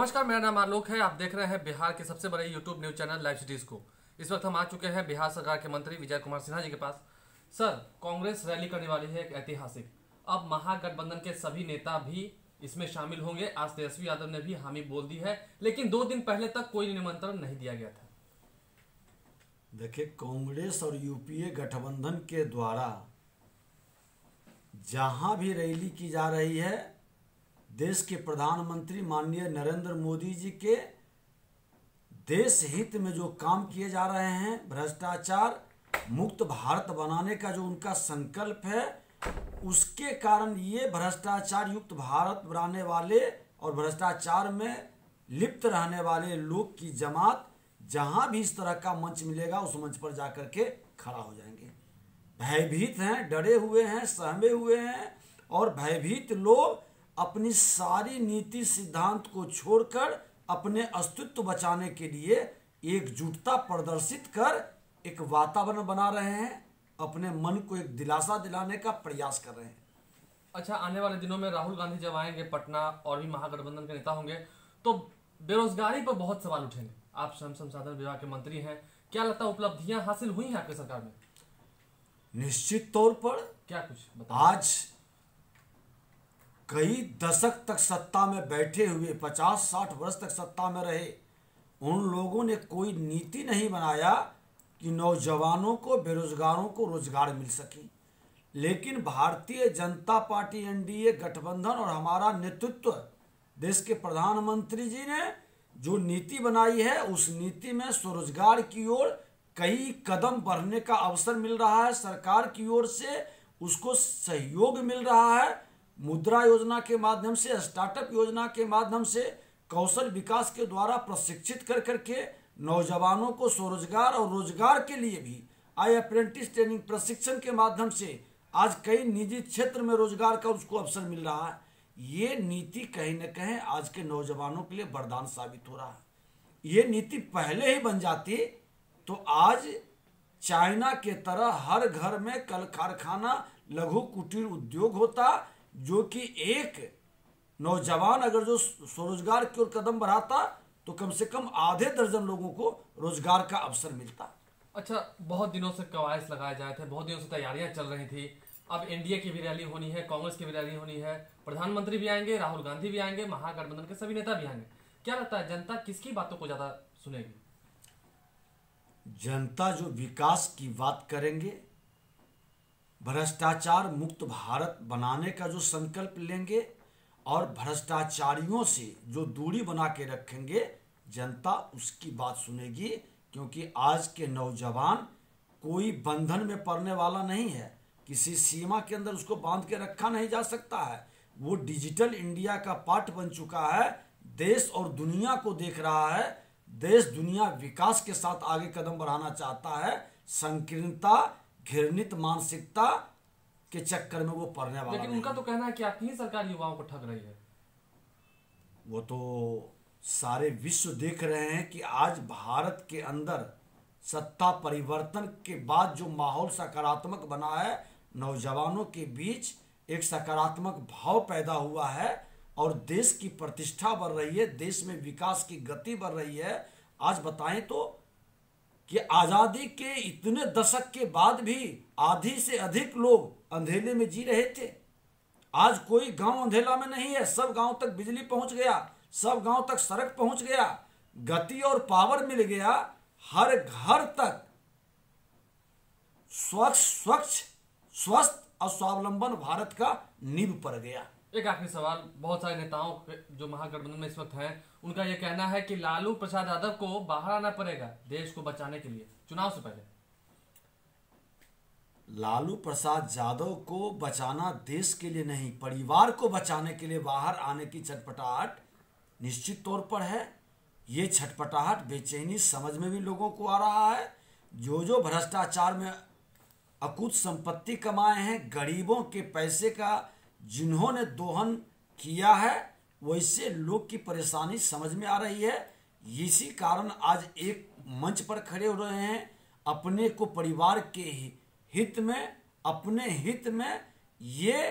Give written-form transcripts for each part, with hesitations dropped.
नमस्कार, मेरा नाम आलोक है। आप देख रहे हैं बिहार के सबसे बड़े YouTube news channel live cities को। इस वक्त हम आ चुके हैं बिहार सरकार के मंत्री विजय कुमार सिन्हा जी के पास। सर, कांग्रेस रैली करने वाली है एक ऐतिहासिक। अब महागठबंधन के सभी नेता भी इसमें शामिल होंगे। आज तेजस्वी यादव ने भी हामी बोल दी है, लेकिन 2 दिन पहले तक कोई निमंत्रण नहीं दिया गया था। देखिए, कांग्रेस और यूपीए गठबंधन के द्वारा जहां भी रैली की जा रही है, देश के प्रधानमंत्री माननीय नरेंद्र मोदी जी के देश हित में जो काम किए जा रहे हैं, भ्रष्टाचार मुक्त भारत बनाने का जो उनका संकल्प है, उसके कारण ये भ्रष्टाचार युक्त भारत बनाने वाले और भ्रष्टाचार में लिप्त रहने वाले लोग की जमात जहां भी इस तरह का मंच मिलेगा उस मंच पर जाकर के खड़ा हो जाएंगे। भयभीत हैं, डरे हुए हैं, सहमे हुए हैं और भयभीत लोग अपनी सारी नीति सिद्धांत को छोड़कर अपने अस्तित्व बचाने के लिए एकजुटता प्रदर्शित कर एक वातावरण बना रहे हैं, अपने मन को एक दिलासा दिलाने का प्रयास कर रहे हैं। अच्छा, आने वाले दिनों में राहुल गांधी जब आएंगे पटना और भी महागठबंधन के नेता होंगे तो बेरोजगारी पर बहुत सवाल उठेंगे। आप श्रम संसाधन विभाग के मंत्री हैं, क्या लगता है उपलब्धियां हासिल हुई हैं आपकी सरकार में? निश्चित तौर पर क्या कुछ बताएं? आज कई दशक तक सत्ता में बैठे हुए 50-60 वर्ष तक सत्ता में रहे उन लोगों ने कोई नीति नहीं बनाया कि नौजवानों को, बेरोजगारों को रोजगार मिल सके। लेकिन भारतीय जनता पार्टी एनडीए गठबंधन और हमारा नेतृत्व, देश के प्रधानमंत्री जी ने जो नीति बनाई है, उस नीति में स्वरोजगार की ओर कई कदम बढ़ने का अवसर मिल रहा है। सरकार की ओर से उसको सहयोग मिल रहा है। मुद्रा योजना के माध्यम से, स्टार्टअप योजना के माध्यम से, कौशल विकास के द्वारा प्रशिक्षित कर करके नौजवानों को स्वरोजगार और रोजगार के लिए भी आई अप्रेंटिस ट्रेनिंग प्रशिक्षण के माध्यम से आज कई निजी क्षेत्र में रोजगार का उसको अवसर मिल रहा है। ये नीति कहीं न कहीं आज के नौजवानों के लिए वरदान साबित हो रहा है। ये नीति पहले ही बन जाती तो आज चाइना के तरह हर घर में कल कारखाना, लघु कुटीर उद्योग होता, जो कि एक नौजवान अगर जो स्वरोजगार की ओर कदम बढ़ाता तो कम से कम आधे दर्जन लोगों को रोजगार का अवसर मिलता। अच्छा, बहुत दिनों से कवायद लगाए जाए थे, बहुत दिनों से तैयारियां चल रही थी। अब एनडीए की भी रैली होनी है, कांग्रेस की भी रैली होनी है, प्रधानमंत्री भी आएंगे, राहुल गांधी भी आएंगे, महागठबंधन के सभी नेता भी आएंगे। क्या लगता है जनता किसकी बातों को ज्यादा सुनेगी? जनता जो विकास की बात करेंगे, भ्रष्टाचार मुक्त भारत बनाने का जो संकल्प लेंगे और भ्रष्टाचारियों से जो दूरी बना के रखेंगे, जनता उसकी बात सुनेगी। क्योंकि आज के नौजवान कोई बंधन में पड़ने वाला नहीं है, किसी सीमा के अंदर उसको बांध के रखा नहीं जा सकता है। वो डिजिटल इंडिया का पार्ट बन चुका है, देश और दुनिया को देख रहा है। देश दुनिया विकास के साथ आगे कदम बढ़ाना चाहता है। संकीर्णता, घृणित मानसिकता के चक्कर में वो पड़ने वाला लेकिन उनका तो कहना है कि आपकी ही सरकार युवाओं को ठग रही है। वो तो सारे विश्व देख रहे हैं कि आज भारत के अंदर सत्ता परिवर्तन के बाद जो माहौल सकारात्मक बना है, नौजवानों के बीच एक सकारात्मक भाव पैदा हुआ है और देश की प्रतिष्ठा बढ़ रही है, देश में विकास की गति बढ़ रही है। आज बताएं तो कि आज़ादी के इतने दशक के बाद भी आधी से अधिक लोग अंधेले में जी रहे थे। आज कोई गांव अंधेला में नहीं है, सब गांव तक बिजली पहुंच गया, सब गांव तक सड़क पहुंच गया, गति और पावर मिल गया, हर घर तक स्वच्छ, स्वस्थ और स्वावलंबन भारत का नींव पड़ गया। एक आखिरी सवाल, बहुत सारे नेताओं जो महागठबंधन में इस वक्त हैं, उनका यह कहना है कि लालू प्रसाद यादव को बाहर आना पड़ेगा देश को बचाने के लिए चुनाव से पहले। लालू प्रसाद यादव को बचाना देश के लिए नहीं, परिवार को बचाने के लिए बाहर आने की छटपटाहट निश्चित तौर पर है। ये छटपटाहट, बेचैनी समझ में भी लोगों को आ रहा है। जो भ्रष्टाचार में अकूत संपत्ति कमाए हैं, गरीबों के पैसे का जिन्होंने दोहन किया है, वैसे लोग की परेशानी समझ में आ रही है। इसी कारण आज एक मंच पर खड़े हो रहे हैं, अपने को परिवार के हित में, अपने हित में ये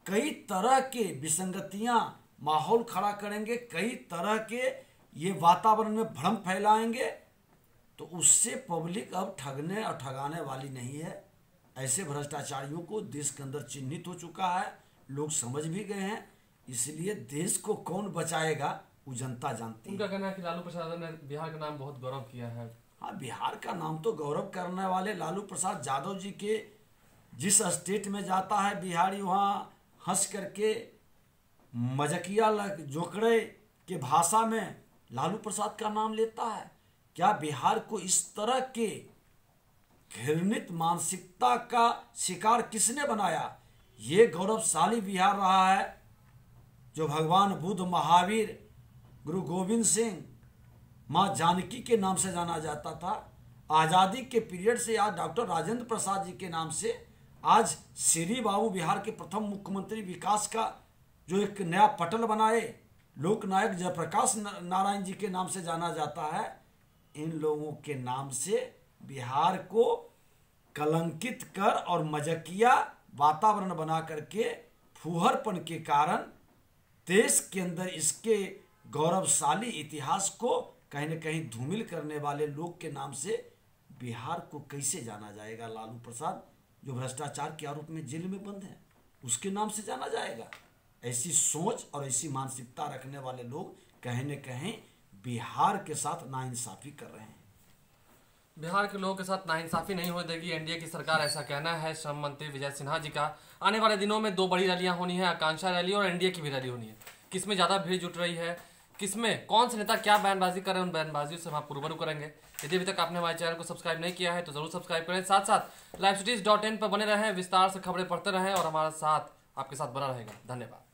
कई तरह के विसंगतियां माहौल खड़ा करेंगे, कई तरह के ये वातावरण में भ्रम फैलाएंगे, तो उससे पब्लिक अब ठगने और ठगाने वाली नहीं है। ऐसे भ्रष्टाचारियों को देश के अंदर चिन्हित हो चुका है, लोग समझ भी गए हैं। इसलिए देश को कौन बचाएगा वो जनता जानती है। उनका कहना है कि लालू प्रसाद ने बिहार का नाम बहुत गौरव किया है। हाँ, बिहार का नाम तो गौरव करने वाले लालू प्रसाद यादव जी के जिस स्टेट में जाता है बिहारी, वहाँ हंस करके मजकिया जोकड़े के भाषा में लालू प्रसाद का नाम लेता है। क्या बिहार को इस तरह के घृणित मानसिकता का शिकार किसने बनाया? ये गौरवशाली बिहार रहा है जो भगवान बुद्ध, महावीर, गुरु गोविंद सिंह, माँ जानकी के नाम से जाना जाता था। आज़ादी के पीरियड से आज डॉक्टर राजेंद्र प्रसाद जी के नाम से, आज श्री बाबू बिहार के प्रथम मुख्यमंत्री विकास का जो एक नया पटल बनाए, लोकनायक जयप्रकाश नारायण जी के नाम से जाना जाता है। इन लोगों के नाम से बिहार को कलंकित कर और मजकिया वातावरण बना करके फूहरपन के कारण देश के अंदर इसके गौरवशाली इतिहास को कहीं न कहीं धूमिल करने वाले लोग के नाम से बिहार को कैसे जाना जाएगा? लालू प्रसाद जो भ्रष्टाचार के आरोप में जेल में बंद है, उसके नाम से जाना जाएगा? ऐसी सोच और ऐसी मानसिकता रखने वाले लोग कहीं न कहीं बिहार के साथ नाइंसाफी कर रहे हैं। बिहार के लोगों के साथ नाइंसाफी नहीं होने देगी एनडीए की सरकार, ऐसा कहना है श्रम मंत्री विजय सिन्हा जी का। आने वाले दिनों में 2 बड़ी रैलियां होनी है, आकांक्षा रैली और एनडीए की भी रैली होनी है। किसमें ज़्यादा भीड़ जुट रही है, किसमें कौन से नेता क्या बयानबाजी कर रहे हैं, उन बयानबाजियों से हम आपको रूबरू करेंगे। यदि अभी तक आपने हमारे चैनल को सब्सक्राइब नहीं किया है तो जरूर सब्सक्राइब करें, साथ साथ livecities.in पर बने रहें, विस्तार से खबरें पढ़ते रहें और हमारे साथ आपके साथ बना रहेगा। धन्यवाद।